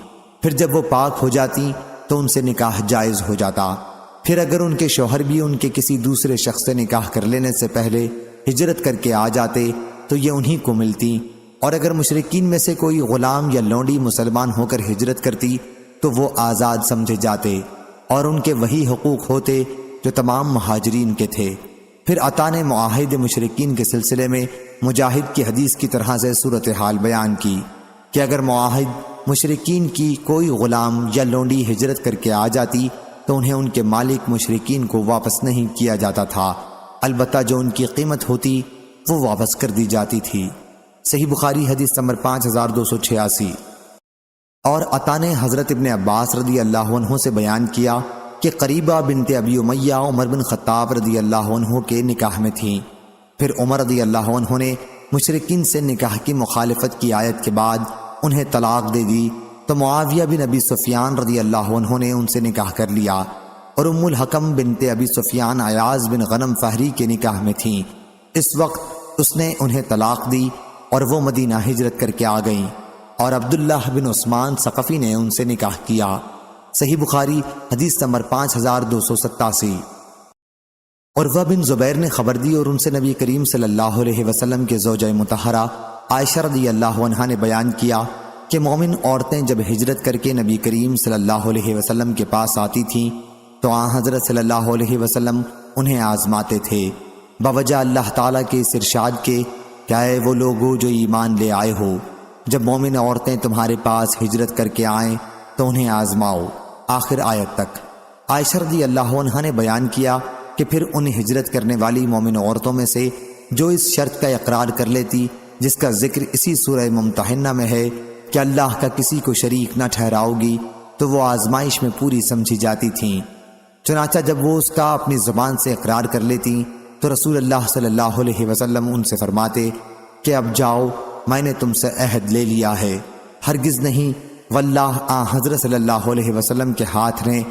پھر جب وہ پاک ہو جاتی تو ان سے نکاح جائز ہو جاتا، پھر اگر ان کے شوہر بھی ان کے کسی دوسرے شخص سے نکاح کر لینے سے پہلے ہجرت کر کے آ جاتے تو یہ انہی کو ملتی، اور اگر مشرکین میں سے کوئی غلام یا لونڈی مسلمان ہو کر ہجرت کرتی تو وہ آزاد سمجھے جاتے اور ان کے وہی حقوق ہوتے جو تمام مہاجرین کے تھے۔ پھر عطا نے معاہد مشرکین کے سلسلے میں مجاہد کی حدیث کی طرح سے صورتحال بیان کی کہ اگر معاہد مشرکین کی کوئی غلام یا لونڈی ہجرت کر کے آ جاتی تو انہیں ان کے مالک مشرکین کو واپس نہیں کیا جاتا تھا البتہ جو ان کی قیمت ہوتی وہ واپس کر دی جاتی تھی۔ صحیح بخاری حدیث نمبر 5286۔ اور عطا نے حضرت ابن عباس رضی اللہ عنہ سے بیان کیا کہ قریبہ بنت ابی امیہ عمر بن خطاب رضی اللہ عنہ کے نکاح میں تھیں۔ پھر عمر رضی اللہ عنہ نے مشرکین سے نکاح کی مخالفت کی آیت کے بعد انہیں طلاق دے دی تو معاویہ بن ابی سفیان رضی اللہ عنہ نے ان سے نکاح کر لیا، اور ام الحکم بنت ابی سفیان عیاض بن غنم فہری کے نکاح میں تھیں۔ اس وقت اس نے انہیں طلاق دی اور وہ مدینہ ہجرت کر کے آ گئیں، اور عبداللہ بن عثمان ثقفی نے ان سے نکاح کیا۔ صحیح بخاری حدیث نمبر 5287۔ عروہ بن زبیر نے خبر دی اور ان سے نبی کریم صلی اللہ علیہ وسلم کے زوجہ مطہرہ عائشہ رضی اللہ عنہا نے بیان کیا کہ مومن عورتیں جب ہجرت کر کے نبی کریم صلی اللہ علیہ وسلم کے پاس آتی تھیں تو آن حضرت صلی اللہ علیہ وسلم انہیں آزماتے تھے بوجہ اللہ تعالیٰ کے اس ارشاد کے، کیا اے وہ لوگو جو ایمان لے آئے ہو، جب مومن عورتیں تمہارے پاس ہجرت کر کے آئیں تو انہیں آزماؤ، آخر آیت تک۔ عائشہ رضی اللہ عنہا نے بیان کیا کہ پھر ان ہجرت کرنے والی مومن عورتوں میں سے جو اس شرط کا اقرار کر لیتی جس کا ذکر اسی سورہ ممتحنہ میں ہے کہ اللہ کا کسی کو شریک نہ ٹھہراؤ گی، تو وہ آزمائش میں پوری سمجھی جاتی تھیں۔ چنانچہ جب وہ اس کا اپنی زبان سے اقرار کر لیتی تو رسول اللہ صلی اللہ علیہ وسلم ان سے فرماتے کہ اب جاؤ، میں نے تم سے عہد لے لیا ہے، ہرگز نہیں، واللہ آن حضرت صلی اللہ علیہ وسلم کے ہاتھ نے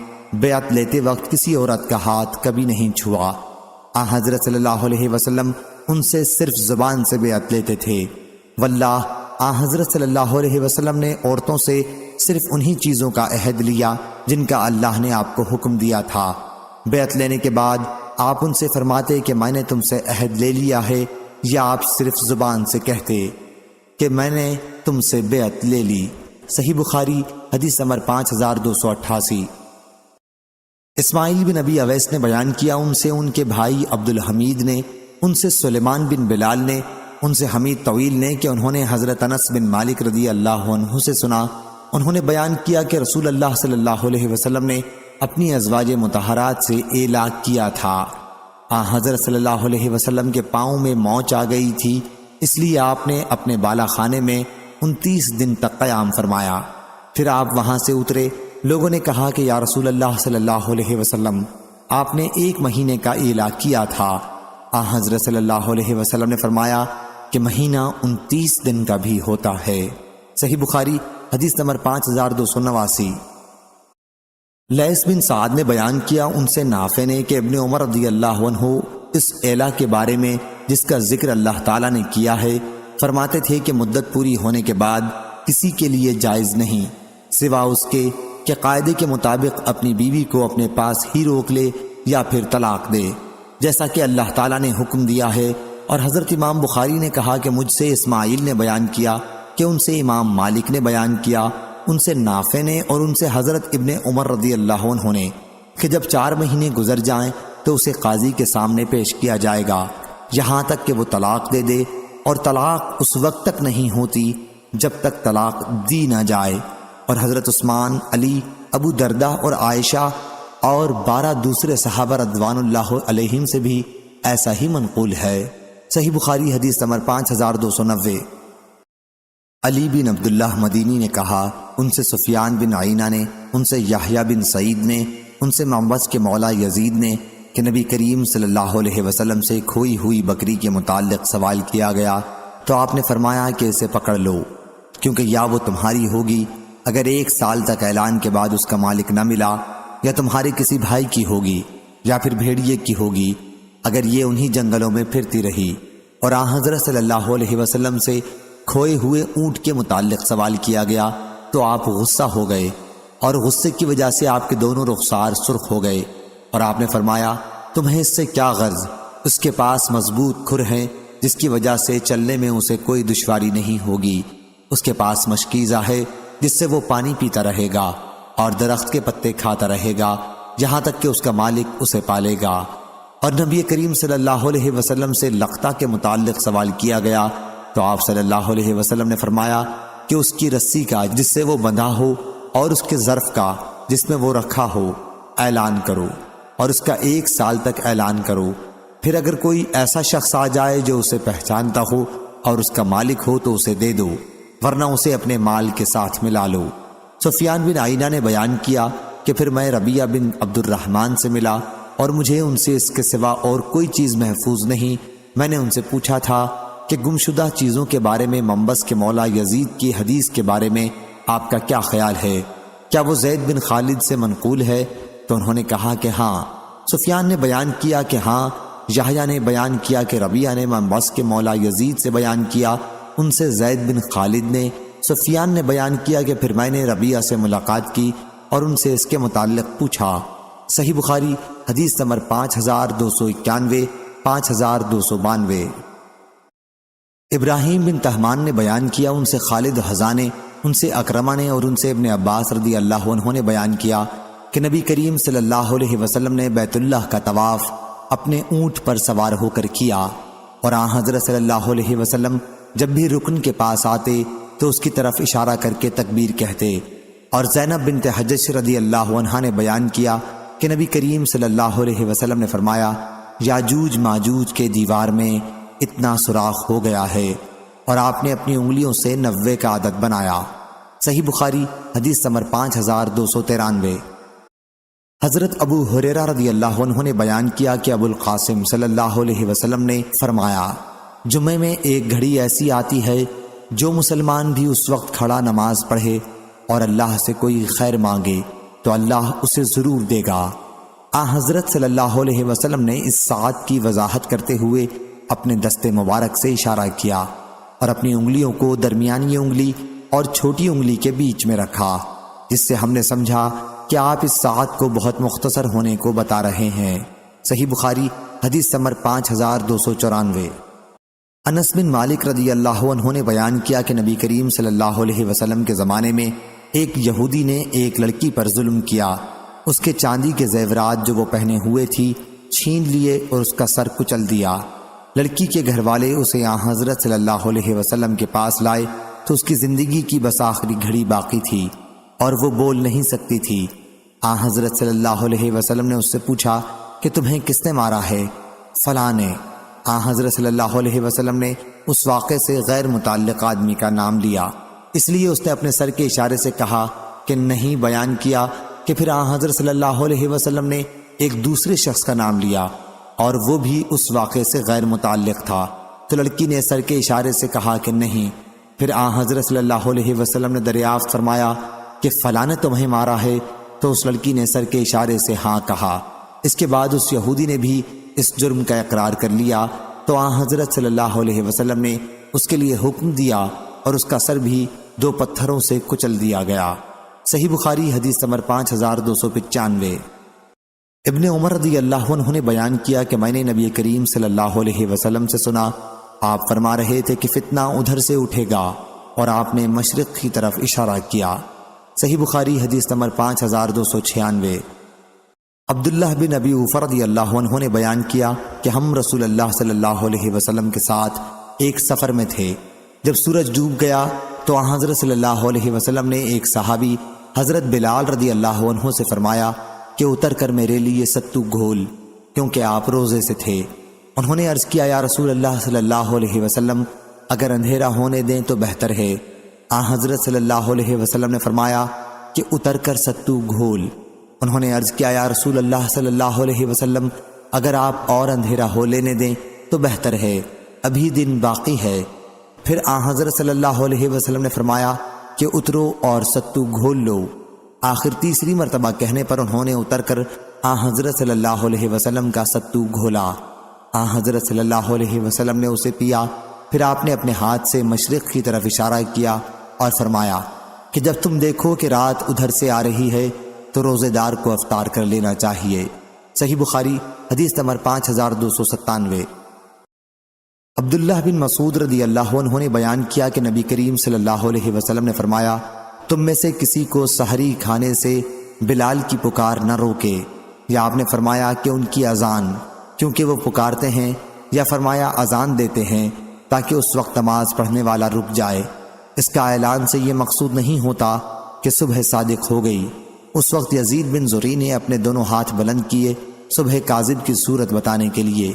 بیعت لیتے وقت کسی عورت کا ہاتھ کبھی نہیں چھوا۔ آن حضرت صلی اللہ علیہ وسلم ان سے صرف زبان سے بیعت لیتے تھے۔ واللہ آن حضرت صلی اللہ علیہ وسلم نے عورتوں سے صرف انہی چیزوں کا عہد لیا جن کا اللہ نے آپ کو حکم دیا تھا۔ بیعت لینے کے بعد آپ ان سے فرماتے کہ میں نے تم سے عہد لے لیا ہے، یا آپ صرف زبان سے کہتے کہ میں نے تم سے بیعت لے لی۔ صحیح بخاری حدیث نمبر 5288۔ اسماعیل بن ابی اویس نے بیان کیا ان سے ان کے بھائی عبد الحمید نے، ان سے سلیمان بن بلال نے، ان سے حمید طویل نے کہ انہوں نے حضرت انس بن مالک رضی اللہ عنہ سے سنا، انہوں نے بیان کیا کہ رسول اللہ صلی اللہ علیہ وسلم نے اپنی ازواج مطہرات سے اعلاق کیا تھا۔ حضرت صلی اللہ علیہ وسلم کے پاؤں میں موچ آ گئی تھی، اس لیے آپ نے اپنے بالا خانے میں 29 دن تک قیام فرمایا۔ پھر آپ وہاں سے اترے، لوگوں نے کہا کہ یا رسول اللہ صلی اللہ علیہ وسلم، آپ نے 1 مہینے کا اعلاق کیا تھا۔ حضرت صلی اللہ علیہ وسلم نے فرمایا کہ مہینہ 29 دن کا بھی ہوتا ہے۔ صحیح بخاری حدیث نمبر 5289۔ لیث بن سعد نے بیان کیا ان سے نافع نے کہ ابن عمر رضی اللہ عنہ اس اعلاء کے بارے میں جس کا ذکر اللہ تعالیٰ نے کیا ہے فرماتے تھے کہ مدت پوری ہونے کے بعد کسی کے لیے جائز نہیں سوا اس کے کہ قاعدے کے مطابق اپنی بیوی کو اپنے پاس ہی روک لے یا پھر طلاق دے، جیسا کہ اللہ تعالیٰ نے حکم دیا ہے۔ اور حضرت امام بخاری نے کہا کہ مجھ سے اسماعیل نے بیان کیا کہ ان سے امام مالک نے بیان کیا، ان سے نافع نے اور ان سے حضرت ابن عمر رضی اللہ عنہ نے کہ جب 4 مہینے گزر جائیں تو اسے قاضی کے سامنے پیش کیا جائے گا یہاں تک کہ وہ طلاق دے دے، اور طلاق اس وقت تک نہیں ہوتی جب تک طلاق دی نہ جائے۔ اور حضرت عثمان، علی، ابو دردہ اور عائشہ اور 12 دوسرے صحابہ رضوان اللہ علیہم سے بھی ایسا ہی منقول ہے۔ صحیح بخاری حدیث نمبر 5290۔ علی بن عبداللہ مدینی نے کہا ان سے سفیان بن عینہ نے، ان سے یحییٰ بن سعید نے، ان سے معبس کے مولا یزید نے کہ نبی کریم صلی اللہ علیہ وسلم سے کھوئی ہوئی بکری کے متعلق سوال کیا گیا تو آپ نے فرمایا کہ اسے پکڑ لو، کیونکہ یا وہ تمہاری ہوگی اگر 1 سال تک اعلان کے بعد اس کا مالک نہ ملا، یا تمہارے کسی بھائی کی ہوگی، یا پھر بھیڑیے کی ہوگی اگر یہ انہی جنگلوں میں پھرتی رہی۔ اور آن حضرت صلی اللہ علیہ وسلم سے کھوئے ہوئے اونٹ کے متعلق سوال کیا گیا تو آپ غصہ ہو گئے، اور غصے کی وجہ سے آپ کے دونوں رخسار سرخ ہو گئے، اور آپ نے فرمایا تمہیں اس سے کیا غرض؟ اس کے پاس مضبوط کھر ہیں جس کی وجہ سے چلنے میں اسے کوئی دشواری نہیں ہوگی، اس کے پاس مشکیزہ ہے جس سے وہ پانی پیتا رہے گا اور درخت کے پتے کھاتا رہے گا یہاں تک کہ اس کا مالک اسے پالے گا۔ اور نبی کریم صلی اللہ علیہ وسلم سے لقطہ کے متعلق سوال کیا گیا تو آپ صلی اللہ علیہ وسلم نے فرمایا کہ اس کی رسی کا جس سے وہ بندھا ہو اور اس کے ظرف کا جس میں وہ رکھا ہو اعلان کرو، اور اس کا 1 سال تک اعلان کرو، پھر اگر کوئی ایسا شخص آ جائے جو اسے پہچانتا ہو اور اس کا مالک ہو تو اسے دے دو، ورنہ اسے اپنے مال کے ساتھ ملا لو۔ سفیان بن عیینہ نے بیان کیا کہ پھر میں ربیعہ بن عبد الرحمن سے ملا اور مجھے ان سے اس کے سوا اور کوئی چیز محفوظ نہیں۔ میں نے ان سے پوچھا تھا کہ گمشدہ چیزوں کے بارے میں منبس کے مولا یزید کی حدیث کے بارے میں آپ کا کیا خیال ہے؟ کیا وہ زید بن خالد سے منقول ہے؟ تو انہوں نے کہا کہ ہاں۔ سفیان نے بیان کیا کہ ہاں۔ یحییٰ نے بیان کیا کہ ربیعہ نے منبس کے مولا یزید سے بیان کیا، ان سے زید بن خالد نے۔ سفیان نے بیان کیا کہ پھر میں نے ربیعہ سے ملاقات کی اور ان سے اس کے متعلق پوچھا۔ صحیح بخاری حدیث نمبر 5291، 5292۔ ابراہیم بن تہمان نے بیان کیا، ان سے خالد حذا نے، ان سے اکرمہ نے اور ان سے ابن عباس رضی اللہ عنہ نے بیان کیا کہ نبی کریم صلی اللہ علیہ وسلم نے بیت اللہ کا طواف اپنے اونٹ پر سوار ہو کر کیا، اور آن حضرت صلی اللہ علیہ وسلم جب بھی رکن کے پاس آتے تو اس کی طرف اشارہ کر کے تکبیر کہتے۔ اور زینب بنت حجش رضی اللہ عنہا نے بیان کیا کہ نبی کریم صلی اللہ علیہ وسلم نے فرمایا، یاجوج ماجوج کے دیوار میں اتنا سوراخ ہو گیا ہے، اور آپ نے اپنی انگلیوں سے 90 کا عدد بنایا۔ صحیح بخاری حدیث نمبر 5293۔ حضرت ابو ہریرہ رضی اللہ عنہ نے بیان کیا کہ ابو القاسم صلی اللہ علیہ وسلم نے فرمایا، جمعے میں ایک گھڑی ایسی آتی ہے جو مسلمان بھی اس وقت کھڑا نماز پڑھے اور اللہ سے کوئی خیر مانگے تو اللہ اسے ضرور دے گا۔ حضرت صلی اللہ علیہ وسلم نے اس ساعت کی وضاحت کرتے ہوئے اپنے دست مبارک سے اشارہ کیا اور اپنی انگلیوں کو درمیانی انگلی اور چھوٹی انگلی کے بیچ میں رکھا، جس سے ہم نے سمجھا کہ آپ اس ساعت کو بہت مختصر ہونے کو بتا رہے ہیں۔ صحیح بخاری حدیث نمبر 5294۔ انس بن مالک رضی اللہ عنہ نے بیان کیا کہ نبی کریم صلی اللہ علیہ وسلم کے زمانے میں ایک یہودی نے ایک لڑکی پر ظلم کیا، اس کے چاندی کے زیورات جو وہ پہنے ہوئے تھی چھین لیے اور اس کا سر کچل دیا۔ لڑکی کے گھر والے اسے حضرت صلی اللہ علیہ وسلم کے پاس لائے تو اس کی زندگی کی بس آخری گھڑی باقی تھی اور وہ بول نہیں سکتی تھی۔ حضرت صلی اللہ علیہ وسلم نے اس سے پوچھا کہ تمہیں کس نے مارا ہے؟ فلاں نے۔ حضرت صلی اللہ علیہ وسلم نے اس واقعے سے غیر متعلق آدمی کا نام لیا، اس لیے اس نے اپنے سر کے اشارے سے کہا کہ نہیں، بیان کیا کہ پھر حضرت صلی اللہ علیہ وسلم نے ایک دوسرے شخص کا نام لیا اور وہ بھی اس واقعے سے غیر متعلق تھا، تو لڑکی نے سر کے اشارے سے کہا کہ نہیں۔ پھر حضرت صلی اللہ علیہ وسلم نے دریافت فرمایا کہ فلاں نے تمہیں مارا ہے؟ تو اس لڑکی نے سر کے اشارے سے ہاں کہا۔ اس کے بعد اس یہودی نے بھی اس جرم کا اقرار کر لیا تو حضرت صلی اللہ علیہ وسلم نے اس کے لیے حکم دیا اور اس کا سر بھی 2 پتھروں سے کچل دیا گیا۔ صحیح بخاری حدیث نمبر 5295۔ ابن عمر رضی اللہ عنہ نے بیان کیا کہ میں نے نبی کریم صلی اللہ علیہ وسلم سے سنا، آپ فرما رہے تھے کہ فتنہ ادھر سے اٹھے گا، اور آپ نے مشرق کی طرف اشارہ کیا۔ صحیح بخاری حدیث نمبر 5296۔ عبداللہ بن ابی اوفہ رضی اللہ عنہ نے بیان کیا کہ ہم رسول اللہ صلی اللہ علیہ وسلم کے ساتھ ایک سفر میں تھے۔ جب سورج ڈوب گیا تو حضرت صلی اللہ علیہ وسلم نے ایک صحابی حضرت بلال رضی اللہ عنہ سے فرمایا کہ اتر کر میرے لیے ستو گھول، کیونکہ آپ روزے سے تھے۔ انہوں نے عرض کیا، یا رسول اللہ صلی اللہ علیہ وسلم، اگر اندھیرا ہونے دیں تو بہتر ہے۔ حضرت صلی اللہ علیہ وسلم نے فرمایا کہ اتر کر ستو گھول۔ انہوں نے عرض کیا، یا رسول اللہ صلی اللہ علیہ وسلم، اگر آپ اور اندھیرا ہو لینے دیں تو بہتر ہے، ابھی دن باقی ہے۔ پھر حضرت صلی اللہ علیہ وسلم نے فرمایا کہ اترو اور ستو گھول لو۔ آخر تیسری مرتبہ کہنے پر انہوں نے اتر کر حضرت صلی اللہ علیہ وسلم کا ستو گھولا۔ حضرت صلی اللہ علیہ وسلم نے اسے پیا۔ پھر آپ نے اپنے ہاتھ سے مشرق کی طرف اشارہ کیا اور فرمایا کہ جب تم دیکھو کہ رات ادھر سے آ رہی ہے تو روزے دار کو افطار کر لینا چاہیے۔ صحیح بخاری حدیث نمبر 5297۔ عبداللہ بن مسعود رضی اللہ عنہ نے بیان کیا کہ نبی کریم صلی اللہ علیہ وسلم نے فرمایا، تم میں سے کسی کو سحری کھانے سے بلال کی پکار نہ روکے، یا آپ نے فرمایا کہ ان کی اذان، کیونکہ وہ پکارتے ہیں، یا فرمایا اذان دیتے ہیں تاکہ اس وقت نماز پڑھنے والا رک جائے۔ اس کا اعلان سے یہ مقصود نہیں ہوتا کہ صبح صادق ہو گئی۔ اس وقت یزید بن زری نے اپنے دونوں ہاتھ بلند کیے صبح کاذب کی صورت بتانے کے لیے۔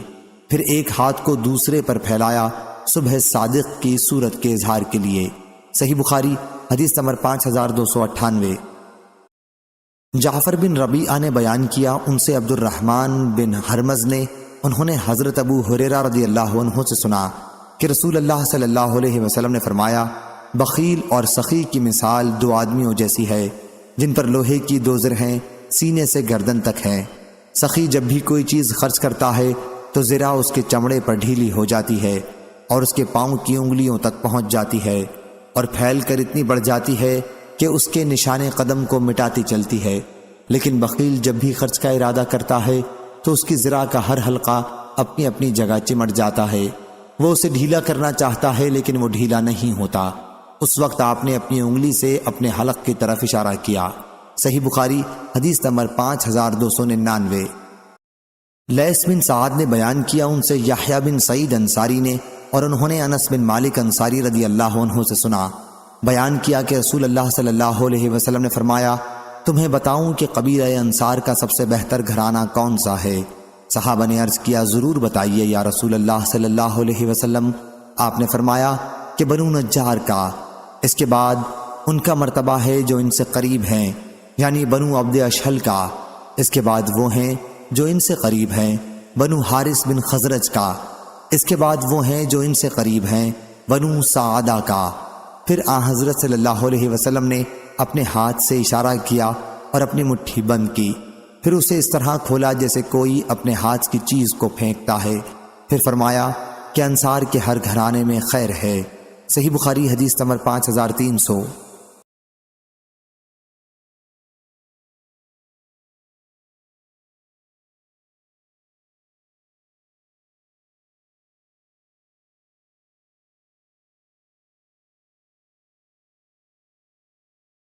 پھر ایک ہاتھ کو دوسرے پر پھیلایا صبح صادق کی صورت کے اظہار کے لیے۔ صحیح بخاری حدیث نمبر 5298۔ جعفر بن ربیعہ نے بیان کیا، ان سے عبد الرحمن بن حرمز نے، انہوں نے حضرت ابو ہریرہ رضی اللہ عنہ سے سنا کہ رسول اللہ صلی اللہ علیہ وسلم نے فرمایا، بخیل اور سخی کی مثال دو آدمیوں جیسی ہے جن پر لوہے کی دو زر ہیں، سینے سے گردن تک ہیں۔ سخی جب بھی کوئی چیز خرچ کرتا ہے تو زرہ اس کے چمڑے پر ڈھیلی ہو جاتی ہے اور اس کے پاؤں کی انگلیوں تک پہنچ جاتی ہے اور پھیل کر اتنی بڑھ جاتی ہے کہ اس کے نشان قدم کو مٹاتی چلتی ہے۔ لیکن بخیل جب بھی خرچ کا ارادہ کرتا ہے تو اس کی زرہ کا ہر حلقہ اپنی اپنی جگہ چمٹ جاتا ہے۔ وہ اسے ڈھیلا کرنا چاہتا ہے لیکن وہ ڈھیلا نہیں ہوتا۔ اس وقت آپ نے اپنی انگلی سے اپنے حلق کی طرف اشارہ کیا۔ صحیح بخاری حدیث نمبر 5299۔ لیث بن سعد نے بیان کیا، ان سے یحییٰ بن سعید انصاری نے، اور انہوں نے انس بن مالک انصاری رضی اللہ عنہ سے سنا، بیان کیا کہ رسول اللہ صلی اللہ علیہ وسلم نے فرمایا، تمہیں بتاؤں کہ قبیلہ انصار کا سب سے بہتر گھرانہ کون سا ہے؟ صحابہ نے عرض کیا، ضرور بتائیے یا رسول اللہ صلی اللہ علیہ وسلم۔ آپ نے فرمایا کہ بنو نجار کا، اس کے بعد ان کا مرتبہ ہے جو ان سے قریب ہیں، یعنی بنو عبد اشہل کا، اس کے بعد وہ ہیں جو ان سے قریب ہیں، بنو حارث بن خزرج کا، اس کے بعد وہ ہیں جو ان سے قریب ہیں، بنو سعدہ کا۔ پھر حضرت صلی اللہ علیہ وسلم نے اپنے ہاتھ سے اشارہ کیا اور اپنی مٹھی بند کی، پھر اسے اس طرح کھولا جیسے کوئی اپنے ہاتھ کی چیز کو پھینکتا ہے، پھر فرمایا کہ انصار کے ہر گھرانے میں خیر ہے۔ صحیح بخاری حدیث نمبر 5300۔